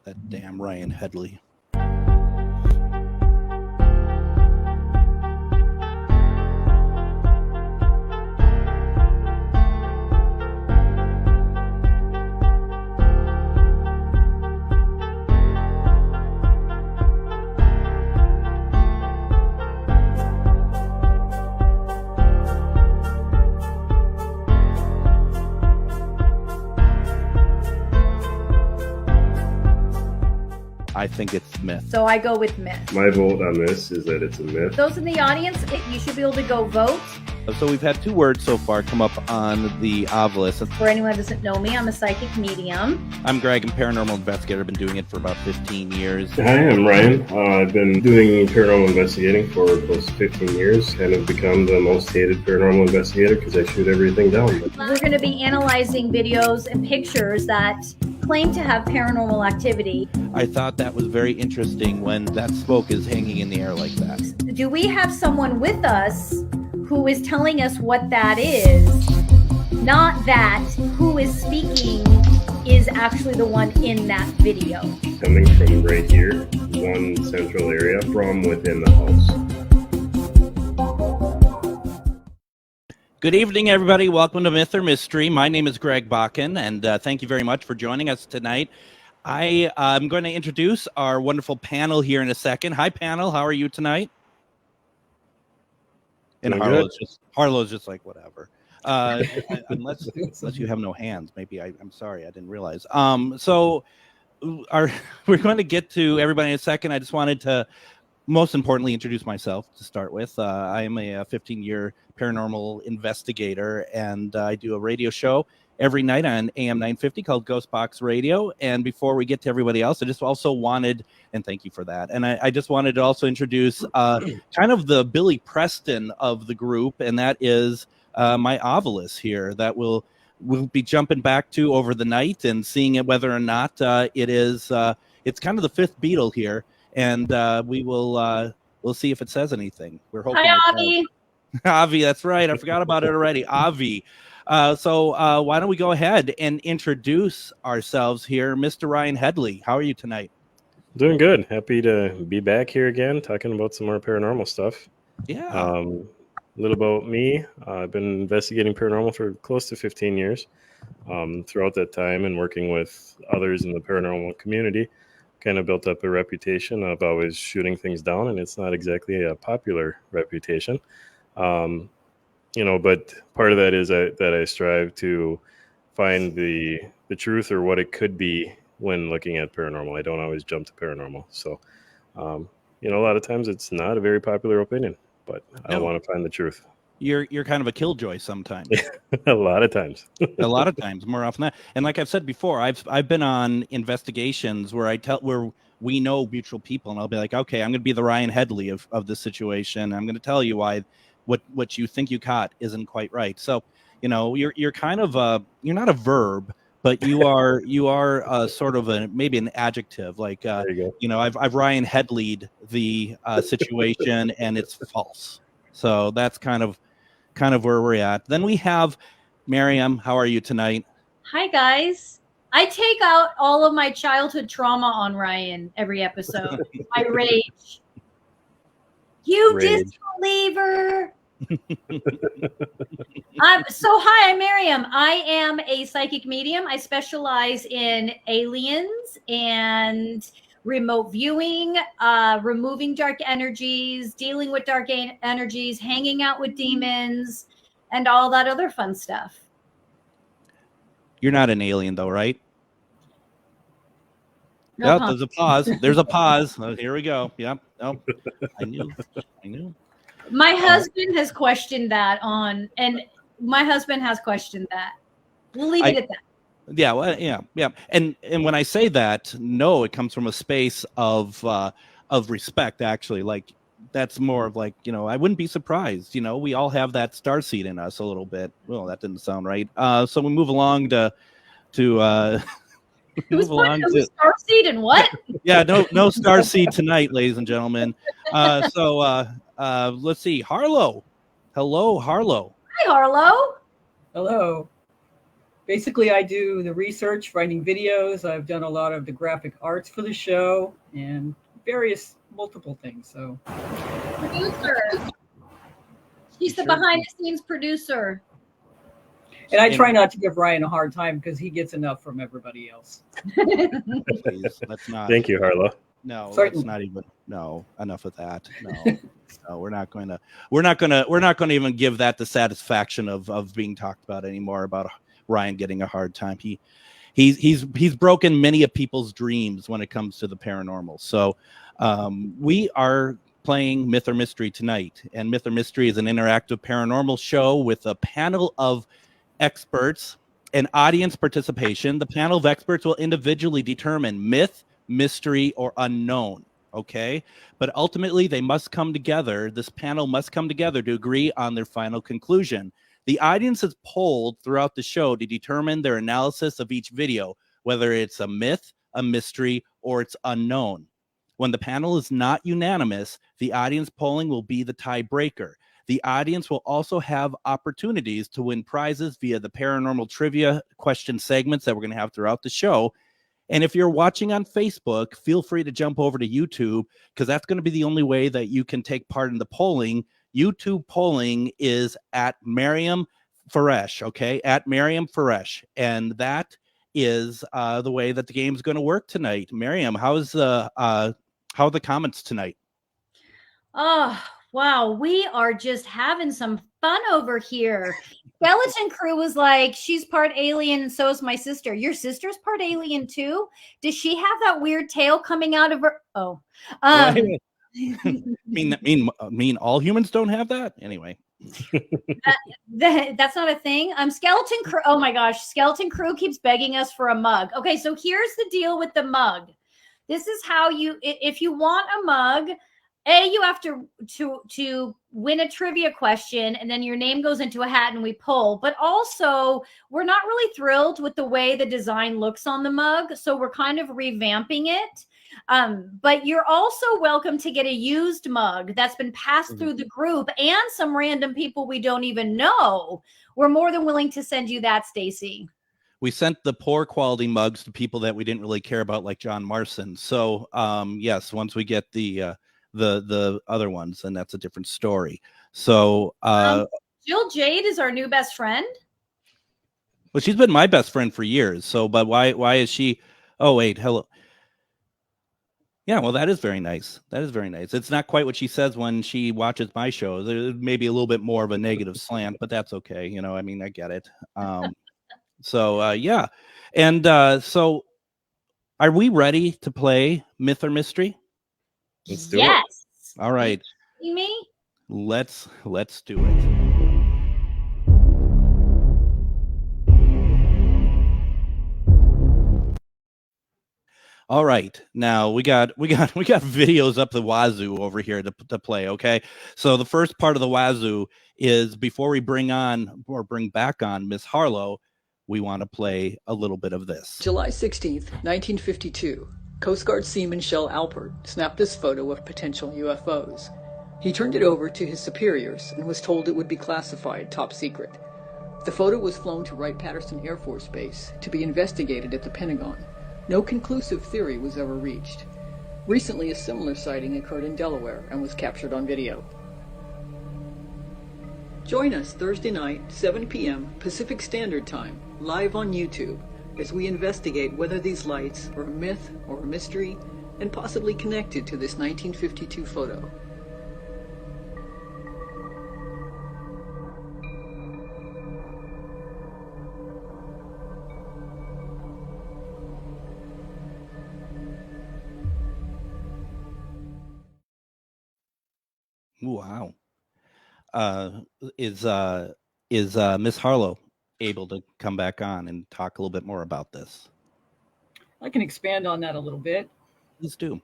That damn Ryan Headley. I think it's myth. So I go with myth. My vote on this is that it's a myth. Those in the audience, you should be able to go vote. So we've had 2 words so far come up on the Ovilus. For anyone who doesn't know me, I'm a psychic medium. I'm Greg, I'm a paranormal investigator. I've been doing it for about 15 years. Hi, I'm Ryan. I've been doing paranormal investigating for close to 15 years and have become the most hated paranormal investigator because I shoot everything down. We're going to be analyzing videos and pictures that claim to have paranormal activity. I thought that was very interesting when that smoke is hanging in the air like that. Do we have someone with us who is telling us what that is? Not that who is speaking is actually the one in that video. Coming from right here, one central area from within the house. Good evening, everybody. Welcome to Myth or Mystery. My name is Greg Bakken, and thank you very much for joining us tonight. I'm going to introduce our wonderful panel here in a second. Hi, panel. How are you tonight? And Harlow's just like, whatever. Unless you have no hands. Maybe I'm sorry. I didn't realize. So we're going to get to everybody in a second. I just wanted to most importantly introduce myself to start with. I am a 15-year paranormal investigator, and I do a radio show every night on AM 950 called Ghost Box Radio. And before we get to everybody else, I just also wanted, and thank you for that, and I just wanted to also introduce kind of the Billy Preston of the group, and that is my Ovilus here that we'll be jumping back to over the night and seeing it whether or not it's kind of the 5th Beatle here, and we'll see if it says anything. We're hoping. Hi, Avi. Avi, that's right. I forgot about it already. Avi. So why don't we go ahead and introduce ourselves here, Mr. Ryan Headley. How are you tonight? Doing good. Happy to be back here again, talking about some more paranormal stuff. Yeah. A little about me. I've been investigating paranormal for close to 15 years. Throughout that time and working with others in the paranormal community, kind of built up a reputation of always shooting things down, and it's not exactly a popular reputation. But part of that is that I strive to find the truth or what it could be when looking at paranormal. I don't always jump to paranormal. So, a lot of times it's not a very popular opinion, but I want to find the truth. You're kind of a killjoy sometimes. A lot of times. A lot of times, more often than that. And like I've said before, I've been on investigations where where we know mutual people, and I'll be like, okay, I'm going to be the Ryan Headley of this situation. I'm going to tell you why what you think you caught isn't quite right. So, you're kind of you're not a verb, but you are sort of maybe an adjective. Like there you go. I've Ryan Headley'd the situation, and it's false. So that's kind of where we're at. Then we have Miriam. How are you tonight? Hi, guys. I take out all of my childhood trauma on Ryan every episode. My rage. You disbeliever. Hi, I'm Miriam. I am a psychic medium. I specialize in aliens and remote viewing, removing dark energies, dealing with dark energies, hanging out with demons, and all that other fun stuff. You're not an alien, though, right? No, Yep, there's a pause. There's a pause. Oh, here we go. Yep. Oh, I knew. My husband has questioned that and my husband has questioned that. We'll leave it at that. Yeah, well, yeah. And when I say that, no, it comes from a space of respect, actually. Like, that's more of like, I wouldn't be surprised. We all have that starseed in us a little bit. Well, that didn't sound right. So we move along to Who's putting starseed and what? Yeah, no starseed tonight, ladies and gentlemen. So let's see. Harlow. Hello, Harlow. Hi, Harlow. Hello. Basically, I do the research, writing videos. I've done a lot of the graphic arts for the show and various multiple things. So, Producer. She's the Sure. behind the scenes producer. and I try not to give Ryan a hard time because he gets enough from everybody else. Please, let's not. Thank you, Harlow. No, Certainly. let's not even. No, enough of that. No, no, we're not going to even give that the satisfaction of being talked about anymore about Ryan getting a hard time. He's broken many of people's dreams when it comes to the paranormal. So we are playing Myth or Mystery tonight, and Myth or Mystery is an interactive paranormal show with a panel of experts and audience participation. The panel of experts will individually determine myth, mystery, or unknown. Okay, but ultimately they must come together. This panel must come together to agree on their final conclusion. The audience is polled throughout the show to determine their analysis of each video, whether it's a myth, a mystery, or it's unknown. When the panel is not unanimous, the audience polling will be the tiebreaker. The audience will also have opportunities to win prizes via the paranormal trivia question segments that we're going to have throughout the show. And if you're watching on Facebook, feel free to jump over to YouTube, because that's going to be the only way that you can take part in the polling. YouTube polling is at Miriam Faresh, okay? At Miriam Faresh. And that is the way that the game's going to work tonight. Miriam, how are the comments tonight? Oh, wow. We are just having some fun over here. Skeleton Crew was like, she's part alien and so is my sister. Your sister's part alien too? Does she have that weird tail coming out of her? Oh. Mean all humans don't have that? Anyway. That's not a thing. Skeleton Crew. Oh my gosh. Skeleton Crew keeps begging us for a mug. Okay, so here's the deal with the mug. This is how if you want a mug, you have to win a trivia question, and then your name goes into a hat and we pull. But also, we're not really thrilled with the way the design looks on the mug, so we're kind of revamping it. But you're also welcome to get a used mug that's been passed through the group and some random people we don't even know. We're more than willing to send you that, Stacy. We sent the poor quality mugs to people that we didn't really care about, like John Marson. So yes, once we get the other ones, and that's a different story. So Jill Jade is our new best friend. Well, she's been my best friend for years. So, but why is she? Oh wait, hello. Yeah, well, that is very nice. That is very nice. It's not quite what she says when she watches my show. There may be a little bit more of a negative slant, but that's okay. You know, I mean, I get it. So yeah, and so are we ready to play Myth or Mystery? Let's do yes. it. All right. You me? Let's do it. All right. Now we got videos up the wazoo over here to play, okay? So the first part of the wazoo is before we bring back on Miss Harlow, we want to play a little bit of this. July 16th, 1952. Coast Guard Seaman Shell Alpert snapped this photo of potential UFOs. He turned it over to his superiors and was told it would be classified top secret. The photo was flown to Wright-Patterson Air Force Base to be investigated at the Pentagon. No conclusive theory was ever reached. Recently, a similar sighting occurred in Delaware and was captured on video. Join us Thursday night, 7 p.m. Pacific Standard Time, live on YouTube, as we investigate whether these lights are a myth or a mystery, and possibly connected to this 1952 photo. Wow. Is Miss Harlow able to come back on and talk a little bit more about this? I can expand on that a little bit. Please do.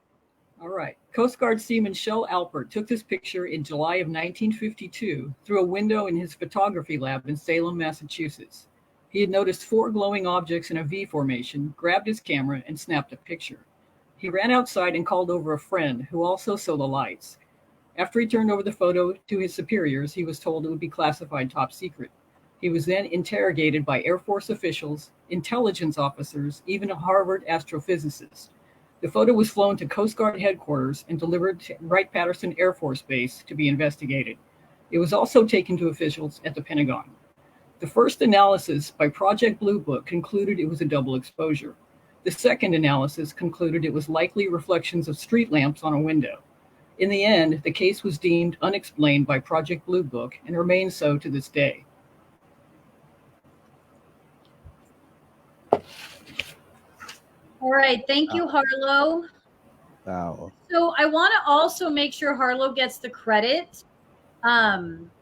All right. Coast Guard Seaman Shell Alpert took this picture in July of 1952 through a window in his photography lab in Salem, Massachusetts. He had noticed 4 glowing objects in a V formation, grabbed his camera, and snapped a picture. He ran outside and called over a friend who also saw the lights. After he turned over the photo to his superiors, he was told it would be classified top secret. He was then interrogated by Air Force officials, intelligence officers, even a Harvard astrophysicist. The photo was flown to Coast Guard headquarters and delivered to Wright-Patterson Air Force Base to be investigated. It was also taken to officials at the Pentagon. The first analysis by Project Blue Book concluded it was a double exposure. The second analysis concluded it was likely reflections of street lamps on a window. In the end, the case was deemed unexplained by Project Blue Book and remains so to this day. All right. Thank you, Harlow. Wow. So I want to also make sure Harlow gets the credit.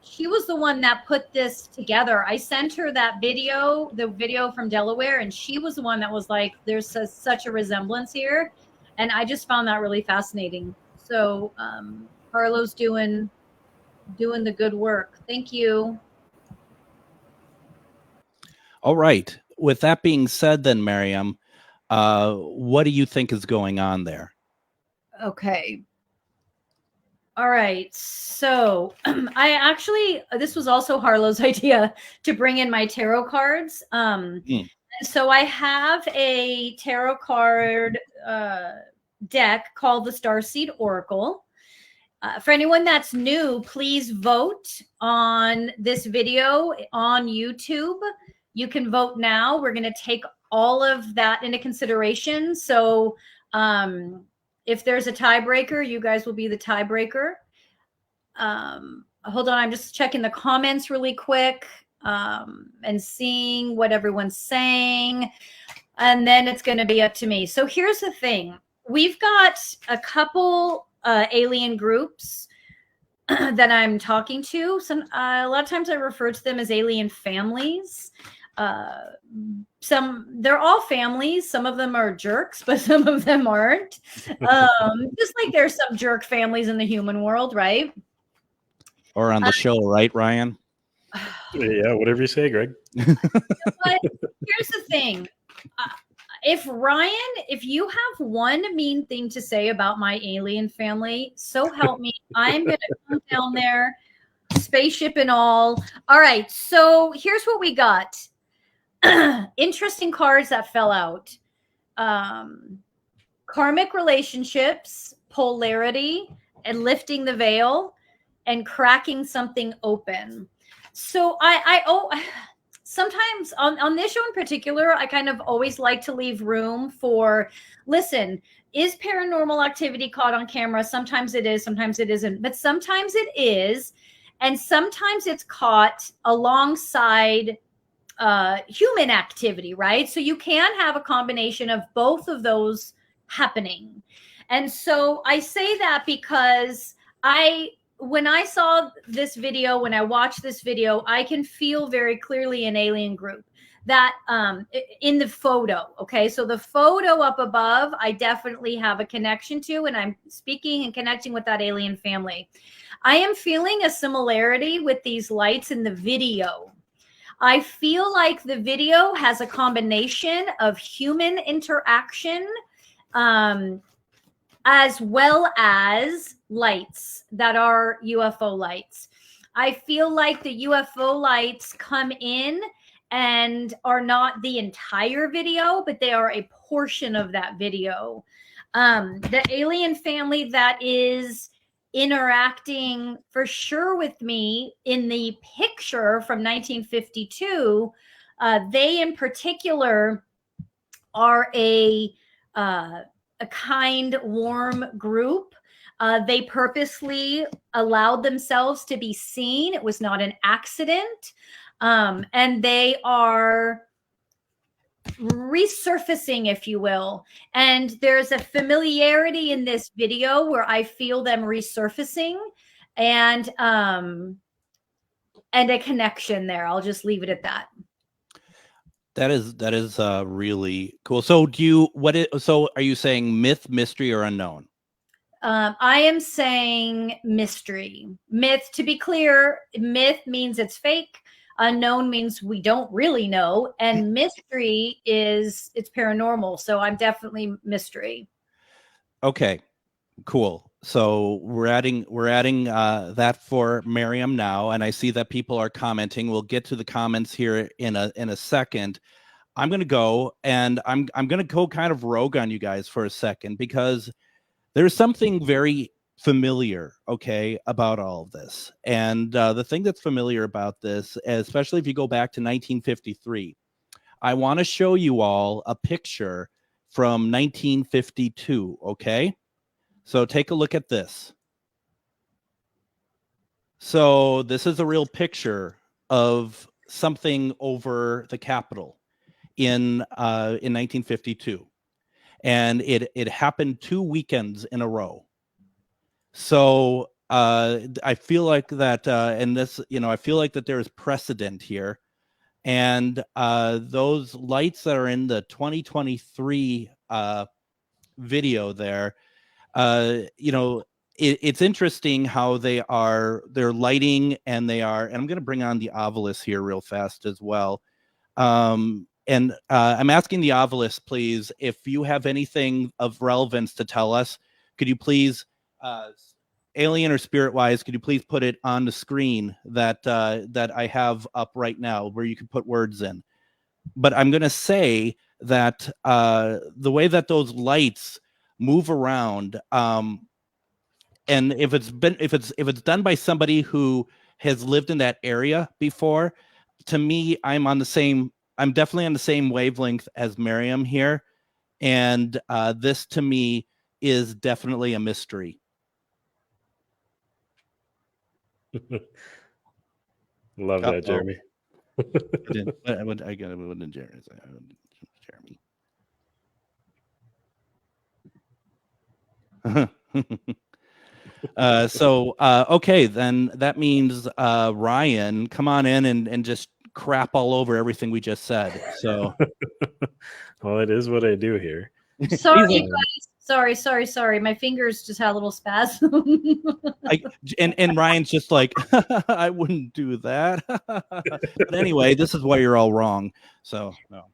She was the one that put this together. I sent her that video, the video from Delaware, and she was the one that was like, there's such a resemblance here. And I just found that really fascinating. So Harlow's doing the good work. Thank you. All right. With that being said, then, Miriam, what do you think is going on there? Okay. All right. So I actually, this was also Harlow's idea to bring in my tarot cards. So I have a tarot card deck called the Starseed Oracle. For anyone that's new, please vote on this video on YouTube. You can vote now. We're going to take all of that into consideration. So if there's a tiebreaker, you guys will be the tiebreaker. Hold on, I'm just checking the comments really quick and seeing what everyone's saying. And then it's going to be up to me. So here's the thing. We've got a couple alien groups that I'm talking to. A lot of times I refer to them as alien families. They're all families. Some of them are jerks, but some of them aren't. Just like there's some jerk families in the human world, right? Or on the show, right, Ryan? Yeah, whatever you say, Greg. But here's the thing. If you have one mean thing to say about my alien family, so help me. I'm going to come down there, spaceship and all. All right. So here's what we got. Interesting cards that fell out. Karmic relationships, polarity, and lifting the veil, and cracking something open. So sometimes on this show in particular, I kind of always like to leave room for, listen, is paranormal activity caught on camera? Sometimes it is, sometimes it isn't, but sometimes it is. And sometimes it's caught alongside human activity, right? So you can have a combination of both of those happening. And so I say that because when I saw this video, when I watched this video, I can feel very clearly an alien group that in the photo. Okay. So the photo up above, I definitely have a connection to, and I'm speaking and connecting with that alien family. I am feeling a similarity with these lights in the video. I feel like the video has a combination of human interaction, as well as lights that are UFO lights. I feel like the UFO lights come in and are not the entire video, but they are a portion of that video. The alien family that is interacting for sure with me in the picture from 1952, they in particular are a kind, warm group. They purposely allowed themselves to be seen. It was not an accident. And they are resurfacing, if you will. And there's a familiarity in this video where I feel them resurfacing and a connection there. I'll just leave it at that. That is really cool. So so are you saying myth, mystery, or unknown? I am saying mystery. Myth, to be clear, myth means it's fake. Unknown means we don't really know. And mystery it's paranormal. So I'm definitely mystery. Okay. Cool. So we're adding that for Miriam now, and I see that people are commenting. We'll get to the comments here in a second. I'm gonna go, and I'm gonna go kind of rogue on you guys for a second, because there's something very familiar, okay, about all of this. And the thing that's familiar about this, especially if you go back to 1953, I want to show you all a picture from 1952, okay? So take a look at this. So this is a real picture of something over the Capitol in 1952, and it happened 2 weekends in a row. So I feel like that, and this, I feel like that there is precedent here, and those lights that are in the 2023 video there. It's interesting how they're lighting, and I'm going to bring on the Ovilus here real fast as well. And I'm asking the Ovilus, please, if you have anything of relevance to tell us, could you please, alien or spirit wise, could you please put it on the screen that I have up right now, where you can put words in. But I'm going to say that the way that those lights move around, and if it's done by somebody who has lived in that area before, to me, I'm definitely on the same wavelength as Miriam here, and this to me is definitely a mystery. Love that, Jeremy. I got it, Jeremy. Okay, then that means Ryan, come on in and just crap all over everything we just said. So well, it is what I do here. Sorry, guys. Sorry. My fingers just had a little spasm. and Ryan's just like, I wouldn't do that. But anyway, this is why you're all wrong. So no.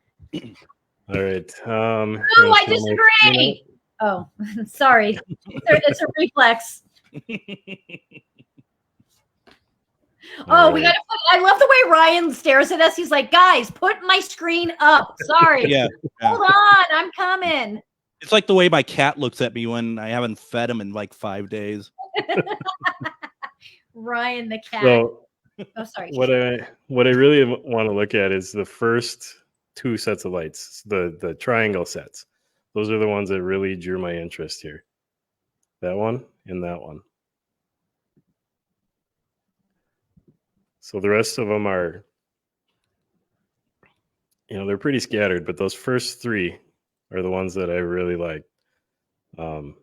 All right. No, I disagree. Oh, sorry. It's a reflex. Oh, we got to put. I love the way Ryan stares at us. He's like, guys, put my screen up. Sorry. Yeah. Hold on. I'm coming. It's like the way my cat looks at me when I haven't fed him in like 5 days. Ryan the cat. So, oh, sorry. What I really want to look at is the first 2 sets of lights, the triangle sets. Those are the ones that really drew my interest here. That one and that one. So the rest of them are, they're pretty scattered, but those first 3 are the ones that I really like. And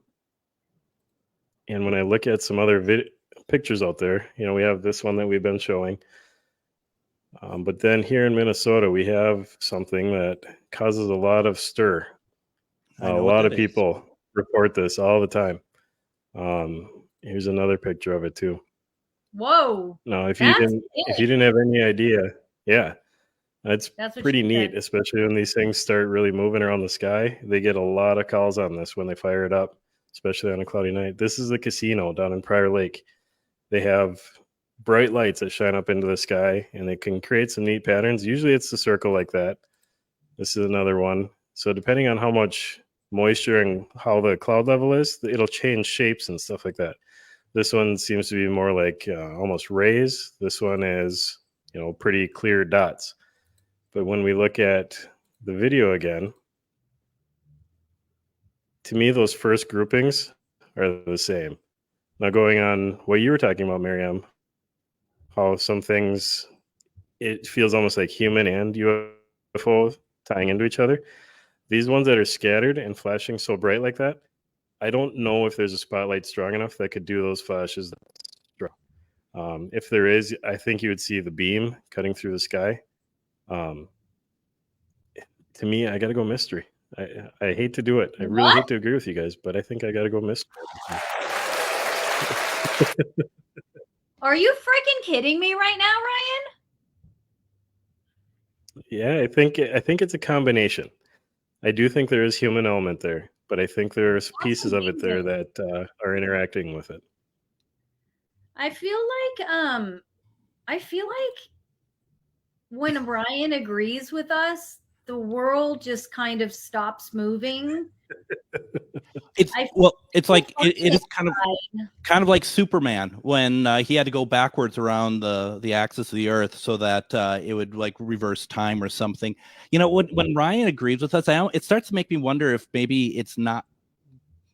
when I look at some other pictures out there, we have this one that we've been showing. But then here in Minnesota, we have something that causes a lot of stir. A lot of people report this all the time. Here's another picture of it too. Whoa! No, if you didn't have any idea, yeah, that's pretty neat. Said. Especially when these things start really moving around the sky. They get a lot of calls on this when they fire it up, especially on a cloudy night. This is the casino down in Prior Lake. They have bright lights that shine up into the sky, and they can create some neat patterns. Usually, it's a circle like that. This is another one. So depending on how much moisture and how the cloud level is, it'll change shapes and stuff like that. This one seems to be more like almost rays. This one is, pretty clear dots. But when we look at the video again, to me, those first groupings are the same. Now, going on what you were talking about, Miriam, how some things, it feels almost like human and UFO tying into each other. These ones that are scattered and flashing so bright like that, I don't know if there's a spotlight strong enough that could do those flashes. If there is, I think you would see the beam cutting through the sky. To me, I got to go mystery. I hate to do it. I really hate to agree with you guys, but I think I got to go mystery. Are you freaking kidding me right now, Ryan? Yeah, I think it's a combination. I do think there is human element there. but I think there's That's pieces of it there amazing. that are interacting with it. I feel like when Ryan agrees with us, the world just kind of stops moving. It's I it's like feel it is kind of like Superman when he had to go backwards around the axis of the Earth so that it would like reverse time or something. You know, when Ryan agrees with us, it starts to make me wonder if maybe it's not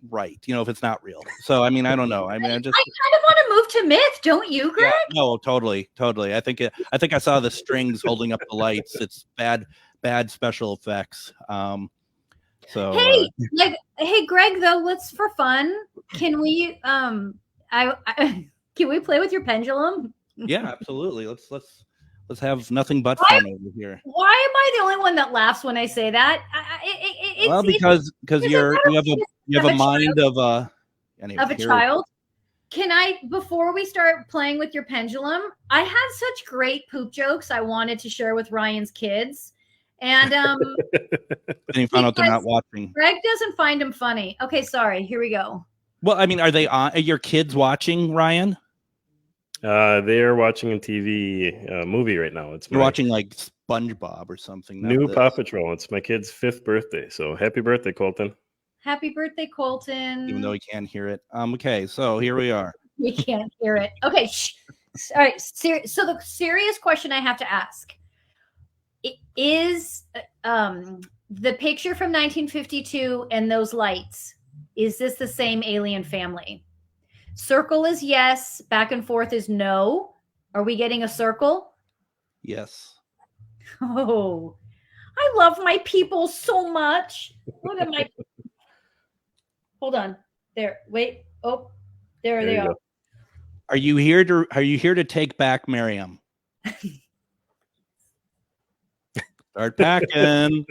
right. You know, if it's not real. So I mean, I don't know. I mean, I just kind of want to move to myth, don't you, Greg? yeah, no, totally. I think I saw the strings holding up the lights. It's bad special effects. So Hey, Greg, though, let's for fun. Can we can we play with your pendulum? yeah, absolutely. Let's have nothing but fun over here. Why am I the only one that laughs when I say that? Well, because you have a mind of anyway, of a child. Can I, before we start playing with your pendulum, I had such great poop jokes I wanted to share with Ryan's kids. And and you found out they're not watching. Greg doesn't find them funny. Okay, sorry. Here we go. Well, I mean, are your kids watching, Ryan? They are watching a TV movie right now. They're watching like SpongeBob or something. New Paw Patrol. It's my kid's 5th birthday, so happy birthday, Colton. Happy birthday, Colton. Even though he can't hear it. Okay, so here we are. We can't hear it. Okay, shh. All right. So the serious question I have to ask is the picture from 1952 and those lights. Is this the same alien family? Circle is yes. Back and forth is no. Are we getting a circle? Yes. Oh, I love my people so much. Look at my. Hold on. There. Wait. Oh, there they are. Go. Are you here to take back Miriam? Start packing.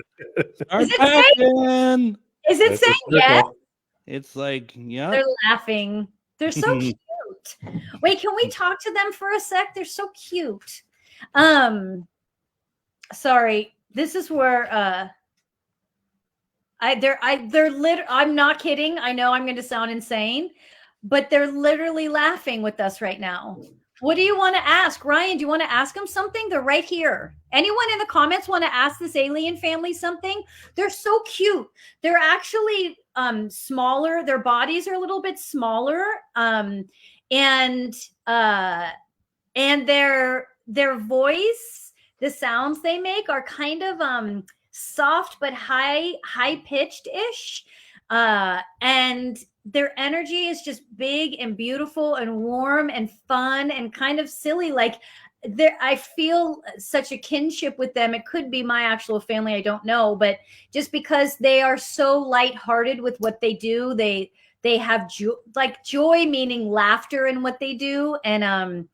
Start packing. Is it saying yes? It's like, yeah. They're laughing. They're so cute. Wait, can we talk to them for a sec? They're so cute. Sorry. This is where I'm not kidding. I know I'm going to sound insane, but they're literally laughing with us right now. What do you want to ask? Ryan, do you want to ask them something? They're right here. Anyone in the comments want to ask this alien family something? They're so cute. They're actually smaller. Their bodies are a little bit smaller. And their voice, the sounds they make are kind of soft but high pitched ish. And their energy is just big and beautiful and warm and fun and kind of silly. Like I feel such a kinship with them. It could be my actual family. I don't know, but just because they are so lighthearted with what they do, they have joy, meaning laughter in what they do. And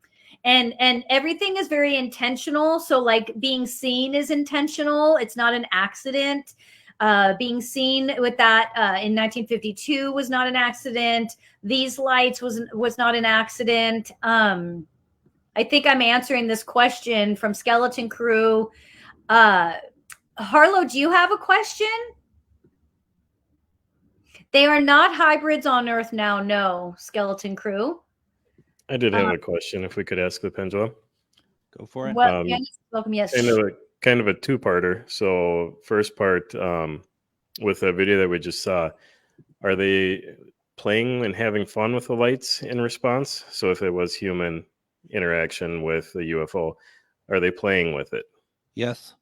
everything is very intentional. So like being seen is intentional. It's not an accident. Being seen with that in 1952 was not an accident. These lights was not an accident. I think I'm answering this question from Skeleton Crew. Harlow, do you have a question? They are not hybrids on Earth now. No, Skeleton Crew. I did have a question. If we could ask the pendulum. Go for it. Well, welcome. Yes. Kind of a two-parter. So first part, with the video that we just saw, are they playing and having fun with the lights in response? So if it was human interaction with the UFO, are they playing with it? Yes.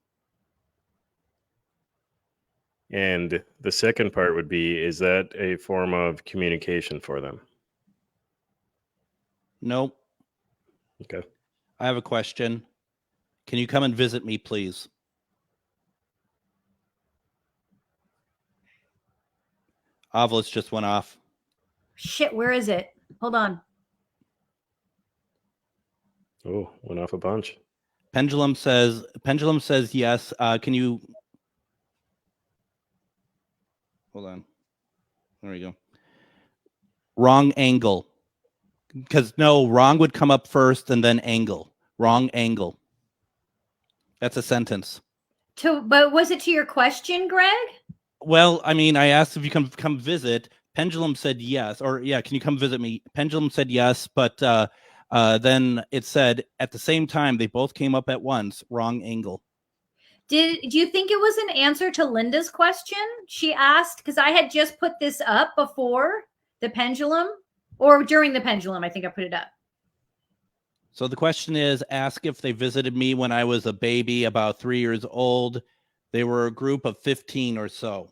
And the second part would be, is that a form of communication for them? Nope. Okay. I have a question. Can you come and visit me, please? Ovilus just went off. Shit, where is it? Hold on. Oh, went off a bunch. Pendulum says yes. Can you hold on? There we go. Wrong angle. Because no, wrong would come up first and then angle. Wrong angle. That's a sentence. But was it to your question, Greg? Well, I mean, I asked if you come visit. Pendulum said yes, or yeah, can you come visit me? Pendulum said yes, but then it said at the same time they both came up at once. Wrong angle. Do you think it was an answer to Linda's question? She asked, because I had just put this up before the pendulum, or during the pendulum, I think I put it up. So the question is, ask if they visited me when I was a baby, about 3 years old. They were a group of 15 or so.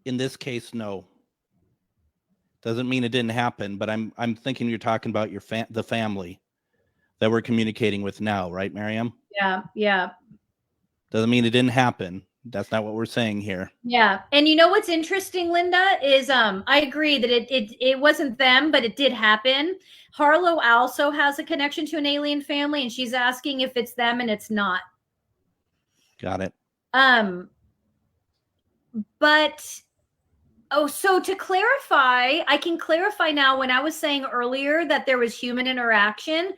In this case, no. Doesn't mean it didn't happen, but I'm thinking you're talking about your the family that we're communicating with now, right, Miriam? Yeah, yeah. Doesn't mean it didn't happen. That's not what we're saying here. Yeah. And you know what's interesting, Linda, is I agree that it wasn't them, but it did happen. Harlow also has a connection to an alien family, and she's asking if it's them, and it's not. Got it. But so to clarify, I can clarify now. When I was saying earlier that there was human interaction,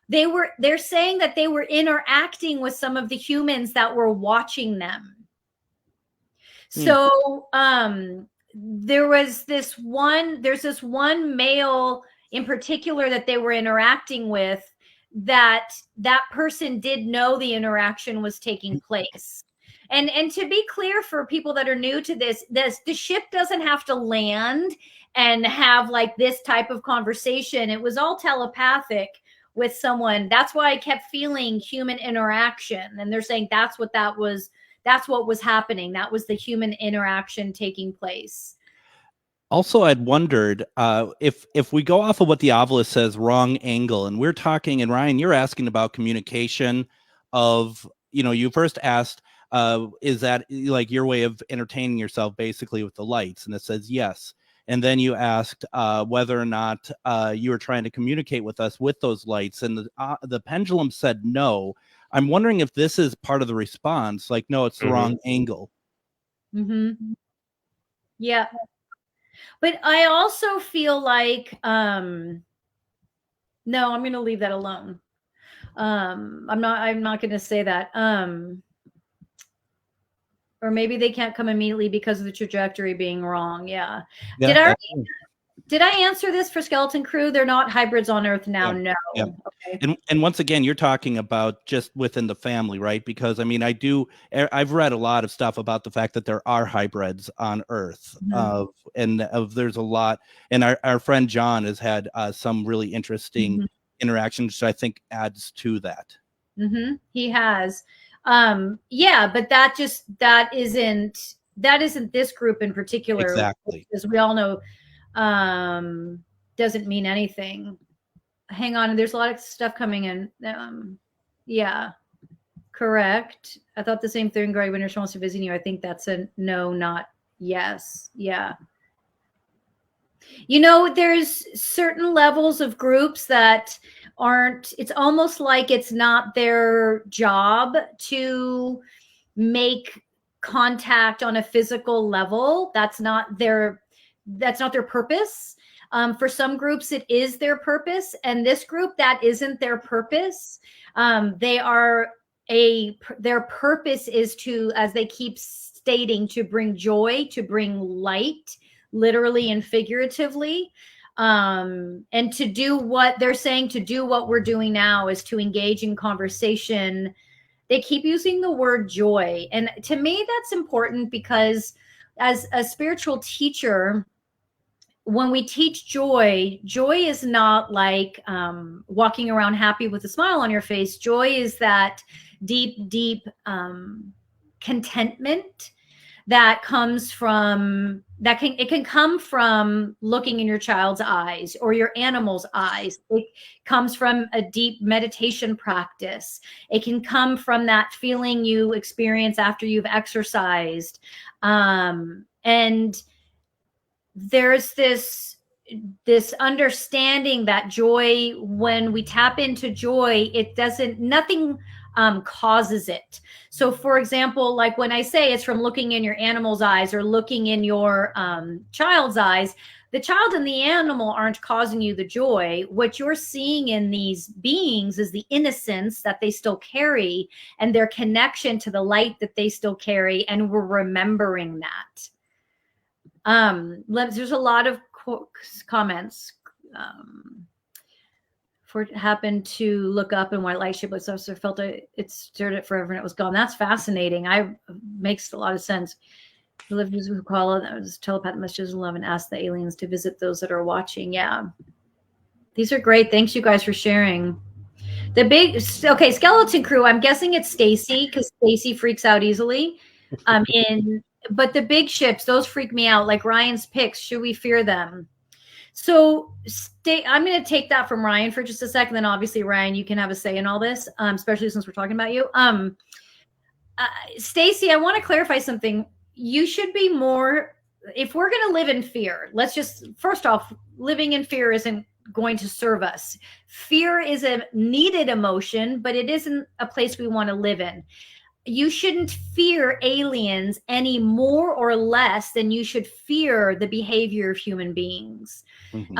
they're saying that they were interacting with some of the humans that were watching them. So there's this one male in particular that they were interacting with, that person did know the interaction was taking place. And to be clear for people that are new to this, the ship doesn't have to land and have like this type of conversation. It was all telepathic with someone. That's why I kept feeling human interaction. And they're saying that's what was happening. That was the human interaction taking place. Also, I'd wondered if we go off of what the Ovilus says, wrong angle, and we're talking, and Ryan, you're asking about communication of, you first asked, is that like your way of entertaining yourself basically with the lights? And it says yes. And then you asked whether or not you were trying to communicate with us with those lights. And the pendulum said no. I'm wondering if this is part of the response. Like, no, it's the wrong angle. Mm-hmm. Yeah. But I also feel like, no, I'm going to leave that alone. I'm not going to say that. Or maybe they can't come immediately because of the trajectory being wrong. Yeah. Did I answer this for Skeleton Crew? They're not hybrids on Earth now. Yeah. No. Yeah. Okay. And once again, you're talking about just within the family, right? Because I mean, I've read a lot of stuff about the fact that there are hybrids on Earth, there's a lot. And our friend John has had some really interesting interactions, which I think adds to that. He has. Yeah, but that isn't this group in particular. Exactly. As we all know, doesn't mean anything. Hang on, there's a lot of stuff coming in. Yeah, correct. I thought the same thing. Greg Winter wants to visit you. I think that's a no, not yes. Yeah. There's certain levels of groups that it's almost like it's not their job to make contact on a physical level. That's not their purpose. For some groups, it is their purpose. And this group, that isn't their purpose. Their purpose is to, as they keep stating, to bring joy, to bring light, literally and figuratively. And to do what they're saying, to do what we're doing now is to engage in conversation. They keep using the word joy. And to me, that's important because as a spiritual teacher, when we teach joy is not like walking around happy with a smile on your face. Joy is that deep contentment that comes from it can come from looking in your child's eyes or your animal's eyes. It comes from a deep meditation practice. It can come from that feeling you experience after you've exercised. And there's this understanding that joy, when we tap into joy, nothing causes it. So for example, like when I say it's from looking in your animal's eyes or looking in your child's eyes, The child and the animal aren't causing you the joy. What you're seeing in these beings is the innocence that they still carry and their connection to the light that they still carry. And we're remembering that. There's a lot of comments. For it happened to look up and white light shape was also felt it stirred it forever and it was gone. That's fascinating. Makes a lot of sense. The livers who call it, that was telepath messages of love and ask the aliens to visit those that are watching. Yeah. These are great. Thanks you guys for sharing. Skeleton Crew. I'm guessing it's Stacy because Stacy freaks out easily. But the big ships, those freak me out. Like Ryan's picks, should we fear them? So I'm going to take that from Ryan for just a second. Then obviously, Ryan, you can have a say in all this, especially since we're talking about you. Stacy, I want to clarify something. You should be more, if we're going to live in fear, first off, living in fear isn't going to serve us. Fear is a needed emotion, but it isn't a place we want to live in. You shouldn't fear aliens any more or less than you should fear the behavior of human beings. Mm-hmm.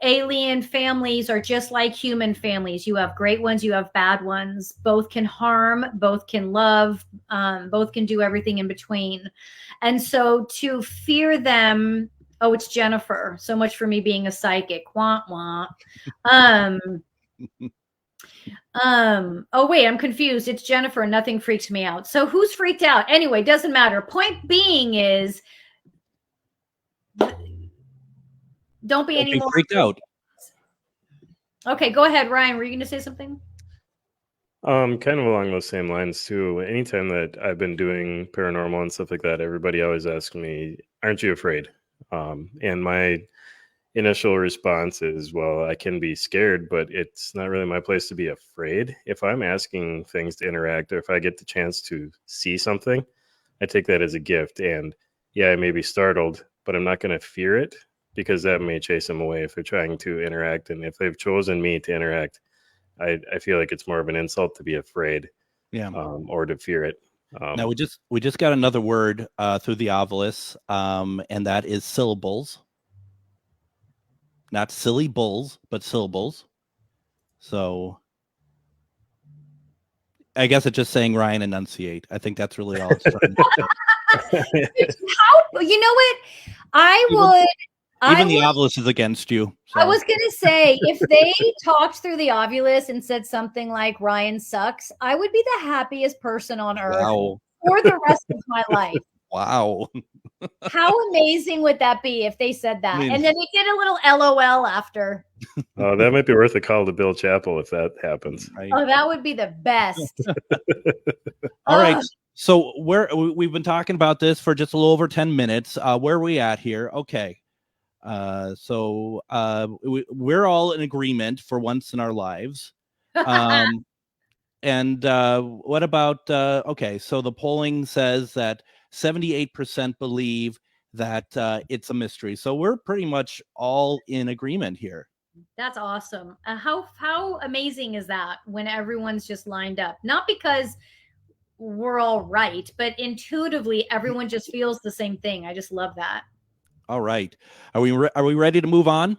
Alien families are just like human families. You have great ones, you have bad ones. Both can harm, both can love, both can do everything in between. And so to fear them, oh, it's Jennifer. So much for me being a psychic. Wah, wah. Oh wait, I'm confused. It's Jennifer. Nothing freaks me out. So who's freaked out? Anyway, doesn't matter. Point being is, don't be any more freaked out. Okay, go ahead, Ryan. Were you going to say something? Kind of along those same lines too. Anytime that I've been doing paranormal and stuff like that, everybody always asks me, "Aren't you afraid?" And my initial response is, well, I can be scared, but it's not really my place to be afraid. If I'm asking things to interact, or if I get the chance to see something, I take that as a gift. And yeah, I may be startled, but I'm not going to fear it, because that may chase them away if they're trying to interact. And if they've chosen me to interact, I feel like it's more of an insult to be afraid, or to fear it. Now we just got another word through the Ovilus, and that is syllables. Not silly bulls, but syllables. So I guess it's just saying Ryan enunciate. I think that's really all it's trying to do. You know what? Even the Ovilus is against you. So. I was going to say, if they talked through the Ovilus and said something like Ryan sucks, I would be the happiest person on earth for the rest of my life. Wow. How amazing would that be if they said that? And then they did a little LOL after. Oh, that might be worth a call to Bill Chappell if that happens. Right. Oh, that would be the best. All right. So we've been talking about this for just a little over 10 minutes. Where are we at here? Okay. So we're all in agreement for once in our lives. And what about, okay, so the polling says that 78% believe that it's a mystery. So we're pretty much all in agreement here. That's awesome. How amazing is that when everyone's just lined up? Not because we're all right, but intuitively everyone just feels the same thing. I just love that. All right. Are we ready to move on?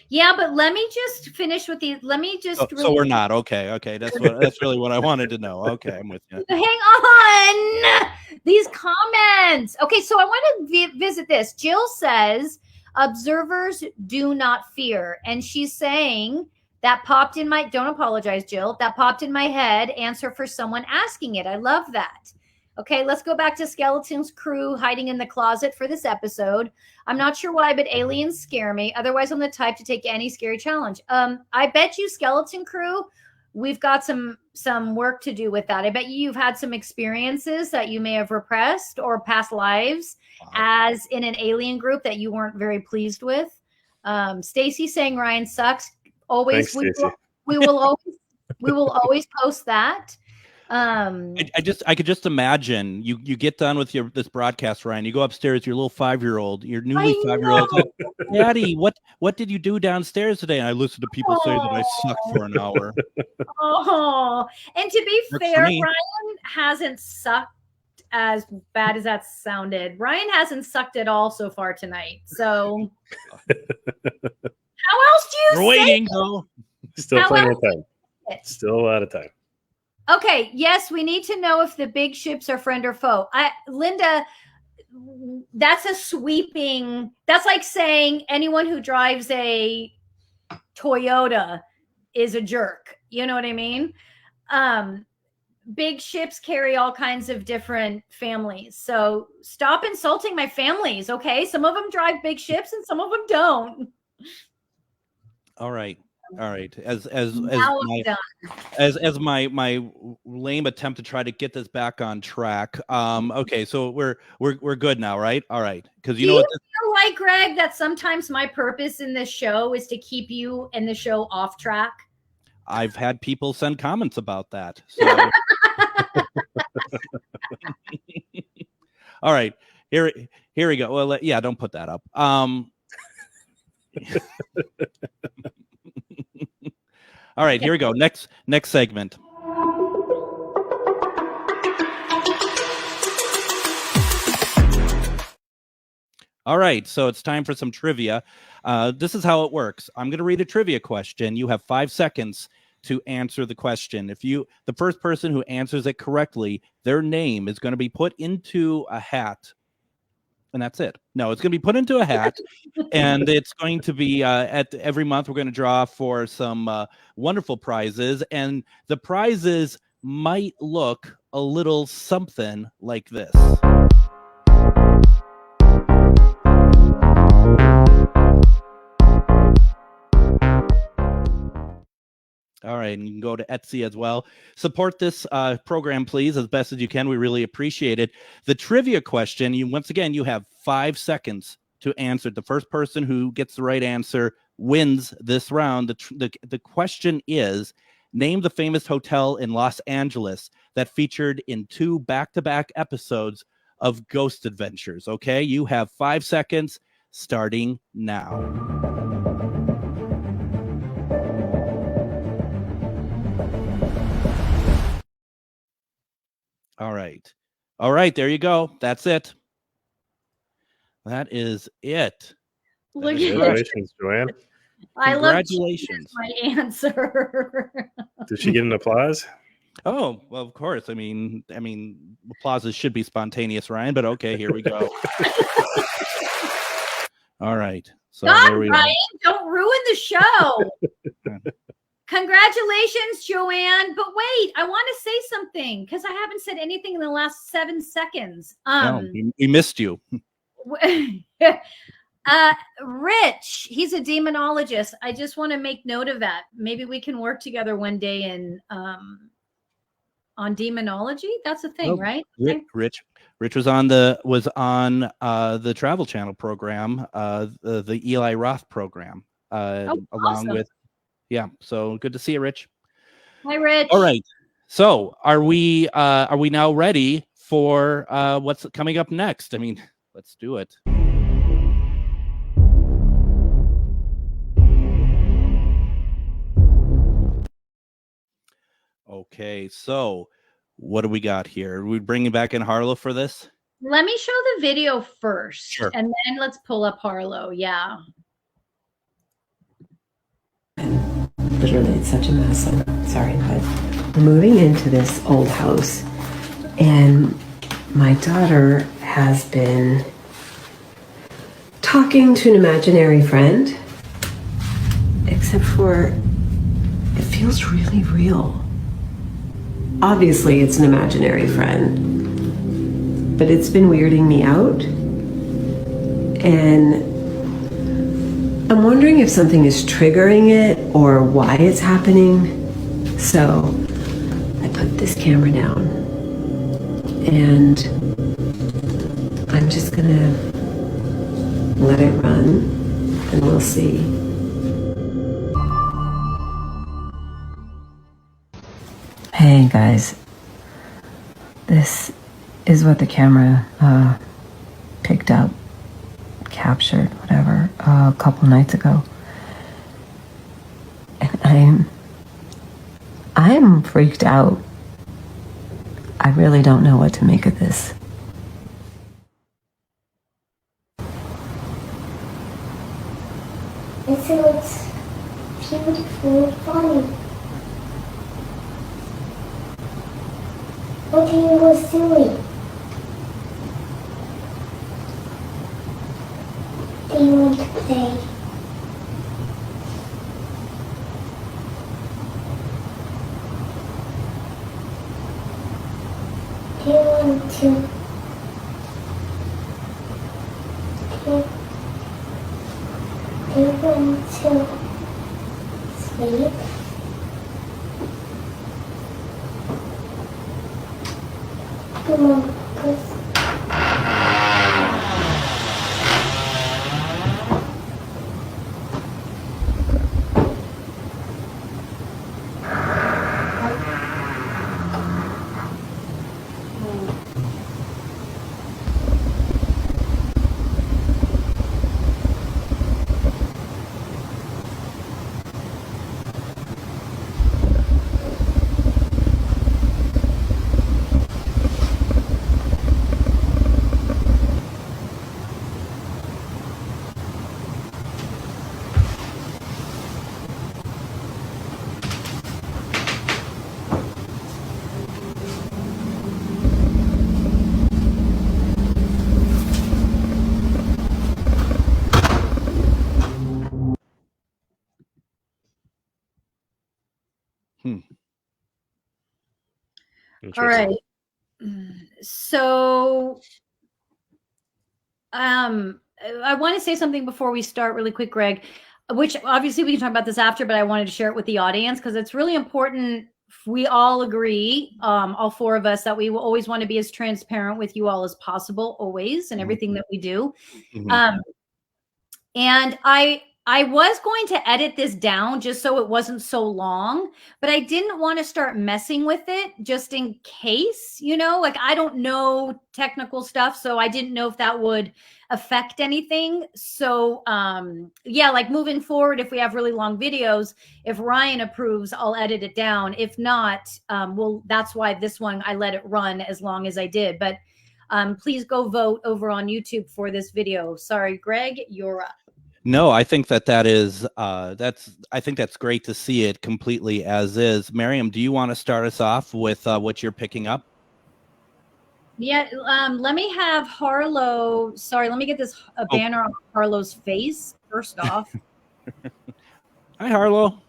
Yeah, but let me just finish with these. Let me just. So we're not. Okay. That's really what I wanted to know. Okay, I'm with you. Hang on. These comments. Okay, so I want to visit this. Jill says, observers do not fear. And she's saying that popped in my, don't apologize, Jill. That popped in my head. Answer for someone asking it. I love that. Okay, let's go back to Skeleton's Crew hiding in the closet for this episode. I'm not sure why, but aliens scare me. Otherwise, I'm the type to take any scary challenge. I bet you, Skeleton Crew, we've got some work to do with that. I bet you've had some experiences that you may have repressed or past lives as in an alien group that you weren't very pleased with. Stacy saying Ryan sucks. Always, thanks, we will always post that. I could just imagine you get done with this broadcast, Ryan. You go upstairs, your little 5-year-old, your newly 5-year-old. Daddy, what did you do downstairs today? And I listened to people say that I sucked for an hour. Oh, and to be fair, Ryan hasn't sucked as bad as that sounded. Ryan hasn't sucked at all so far tonight. So how else do you We're say waiting, it? though. Still How plenty else of time. Still a lot of time. Okay, yes, we need to know if the big ships are friend or foe. Linda, that's a sweeping, that's like saying anyone who drives a Toyota is a jerk. You know what I mean? Big ships carry all kinds of different families. So stop insulting my families, okay? Some of them drive big ships and some of them don't. All right. As Now I'm done. as my lame attempt to try to get this back on track. Okay, so we're good now, right? All right, because you know what. Feel like, Greg, that sometimes my purpose in this show is to keep you and the show off track? I've had people send comments about that. So. All right, here we go. Well, yeah, don't put that up. All right, here we go. Next segment. All right, so it's time for some trivia. This is how it works. I'm going to read a trivia question. You have 5 seconds to answer the question. The first person who answers it correctly, their name is going to be put into a hat. And that's it. No, it's going to be put into a hat, and it's going to be every month we're going to draw for some wonderful prizes, and the prizes might look a little something like this. All right, and you can go to Etsy as well. Support this program, please, as best as you can. We really appreciate it. The trivia question, once again, you have 5 seconds to answer. The first person who gets the right answer wins this round. The question is, name the famous hotel in Los Angeles that featured in 2 back-to-back episodes of Ghost Adventures. Okay, you have 5 seconds starting now. All right, there you go. That's it. That is it. Look at Congratulations, Joanne. I love Congratulations. my answer. Did she get an applause? Oh, well, of course. I mean, applauses should be spontaneous, Ryan, but okay, here we go. All right. So God, there we Ryan, don't ruin the show. Congratulations, Joanne. But wait, I want to say something because I haven't said anything in the last 7 seconds. We missed you. Rich, he's a demonologist. I just want to make note of that. Maybe we can work together one day in on demonology. That's a thing, right? Rich was on the Travel Channel program, the Eli Roth program, along awesome. with. Yeah, so good to see you, Rich. Hi, Rich. All right. So are we now ready for what's coming up next? I mean, let's do it. Okay, so what do we got here? Are we bringing back in Harlow for this? Let me show the video first, Sure. and then let's pull up Harlow. Yeah. Literally, it's such a mess. I'm sorry, but we're moving into this old house, and my daughter has been talking to an imaginary friend, except for it feels really real. Obviously, it's an imaginary friend, but it's been weirding me out, and I'm wondering if something is triggering it or why it's happening. So I put this camera down and I'm just gonna let it run and we'll see. Hey guys, this is what the camera picked up. Captured, whatever, a couple nights ago. And I'm freaked out. I really don't know what to make of this. And so it's beautiful and funny. What he was doing? Do you want to play? Do you want to? Do you want to sleep? Come on, Chris. All right. So I want to say something before we start really quick, Greg, which obviously we can talk about this after, but I wanted to share it with the audience because it's really important. We all agree, all four of us, that we will always want to be as transparent with you all as possible, always, and everything that we do. And I was going to edit this down just so it wasn't so long, but I didn't want to start messing with it just in case, you know, like I don't know technical stuff. So I didn't know if that would affect anything. So yeah, like moving forward, if we have really long videos, if Ryan approves, I'll edit it down. If not, well, that's why this one, I let it run as long as I did. But please go vote over on YouTube for this video. Sorry, Greg, you're up. No, I think that is I think that's great to see it completely as is. Miriam, do you want to start us off with what you're picking up? Yeah, let me have Harlow. Sorry, let me get this banner on Harlow's face first off. Hi, Harlow.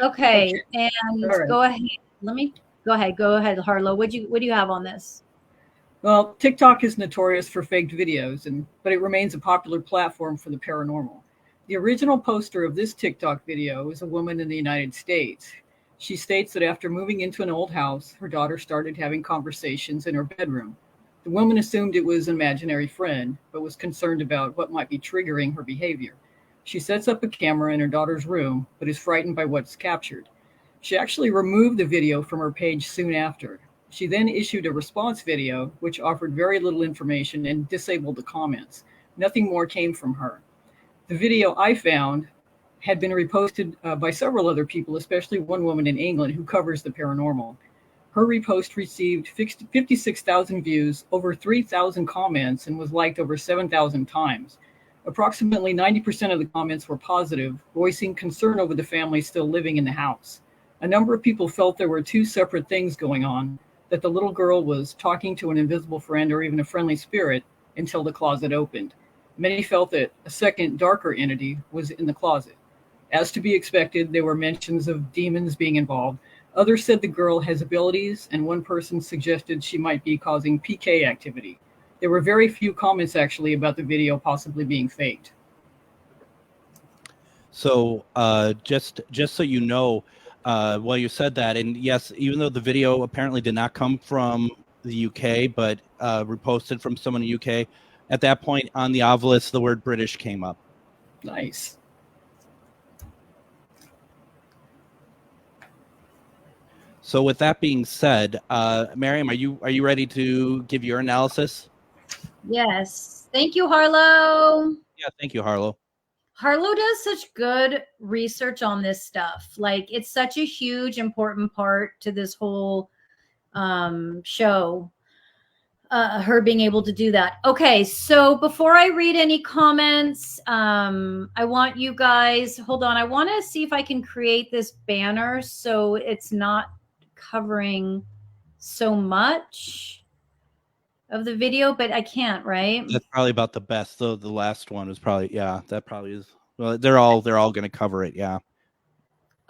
Okay, and right. go ahead. Go ahead, Harlow. What do you have on this? Well, TikTok is notorious for faked videos, but it remains a popular platform for the paranormal. The original poster of this TikTok video is a woman in the United States. She states that after moving into an old house, her daughter started having conversations in her bedroom. The woman assumed it was an imaginary friend, but was concerned about what might be triggering her behavior. She sets up a camera in her daughter's room, but is frightened by what's captured. She actually removed the video from her page soon after. She then issued a response video, which offered very little information and disabled the comments. Nothing more came from her. The video I found had been reposted by several other people, especially one woman in England who covers the paranormal. Her repost received 56,000 views, over 3,000 comments, and was liked over 7,000 times. Approximately 90% of the comments were positive, voicing concern over the family still living in the house. A number of people felt there were two separate things going on, that the little girl was talking to an invisible friend or even a friendly spirit until the closet opened. Many felt that a second, darker entity was in the closet. As to be expected, there were mentions of demons being involved. Others said the girl has abilities, and one person suggested she might be causing PK activity. There were very few comments actually about the video possibly being faked. So just so you know, well, you said that, and yes, even though the video apparently did not come from the UK, but reposted from someone in the UK, at that point on the Ovilus, the word British came up. Nice. So with that being said, Miriam, are you ready to give your analysis? Yes. Thank you, Harlow. Yeah, thank you, Harlow. Harlow does such good research on this stuff. Like, it's such a huge, important part to this whole show. her being able to do that. Okay, so before I read any comments, I want you guys, hold on. I want to see if I can create this banner so it's not covering so much of the video, but I can't, right? That's probably about the best. Though the last one is probably, yeah, that probably is. Well, they're all going to cover it. Yeah.